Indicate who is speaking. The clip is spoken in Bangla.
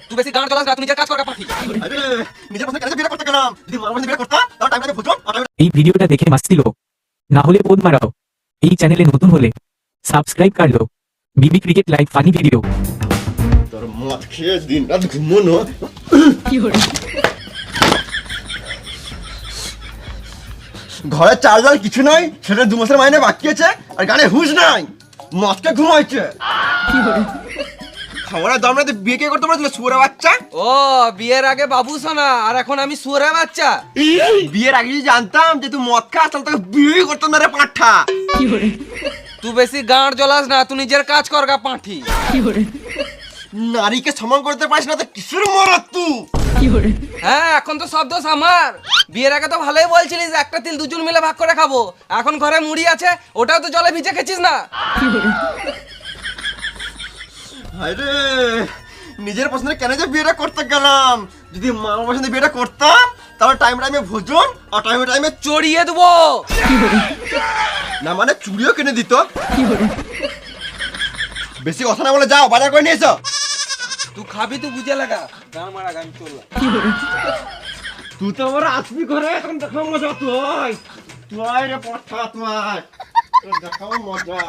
Speaker 1: তুই বেশি গান চালাস না, তুই নিজের কাজ কর পাঠি।
Speaker 2: আরে নিজের পছন্দ কেন বিয়ে করতে গেলাম? যদি মার পছন্দ বিয়ে করতাম তাহলে টাইমটা বুঝো।
Speaker 3: এই ভিডিওটা দেখে মাস্তি লো, না হলে পোদ মারাও। এই চ্যানেলে নতুন হলে সাবস্ক্রাইব কর লো। বিবি ক্রিকেট লাইভ ফানি ভিডিও।
Speaker 2: তোর মদ খেয়ে দিন রাত ঘুমোনো ঘরে চার্জার কিছু নাই, সেটা 2 মাসের মাইনে বাকি আছে, আর গানে হুঁশ নাই, মদকে ঘুমাইছে। খাবারের দাম রাতে বিয়ে কে করতে পারছিল শুয়োরের বাচ্চা?
Speaker 1: ও বিয়ের আগে বাবু সোনা, আর এখন আমি শুয়োরের বাচ্চা।
Speaker 2: বিয়ের আগে যদি জানতাম যে তুই মদ খাস তাহলে তোকে বিয়ে করতাম না রে পাঁঠা।
Speaker 1: তুই বেশি গান জ্বলাস না, তুই নিজের কাজ কর পাঠি।
Speaker 2: নারীকে সমান করতে পারিস না তো কিসের মরদ তুই?
Speaker 1: হ্যাঁ এখন তো সব দোষ আমার। বিয়ের আগে তো ভালোই বলছিলিস একটা তিল দুজন মিলে ভাগ করে খাবো, এখন ঘরে মুড়ি আছে ওটাও তো জলে ভিজে খেছিস না।
Speaker 2: আরে নিজের পছন্দে কেন যে বিয়েটা করতে গেলাম? যদি মার পছন্দে বিয়েটা করতাম তাহলে টাইমে ভোজন আর টাইমে
Speaker 1: চড়িয়ে দেবো।
Speaker 2: না মানে চুড়িও কিনে দিত। বেশি কথা না বলে যাও বাজার করে নিয়ে এসো।
Speaker 1: তুই খাবি তুই বুঝে লাগা, গান মারা গান চললাম।
Speaker 2: তুই তো আমার আসবি ঘরে, এখন দেখাও মজা। তুই রে পাঠা, তুই দেখাও মজা।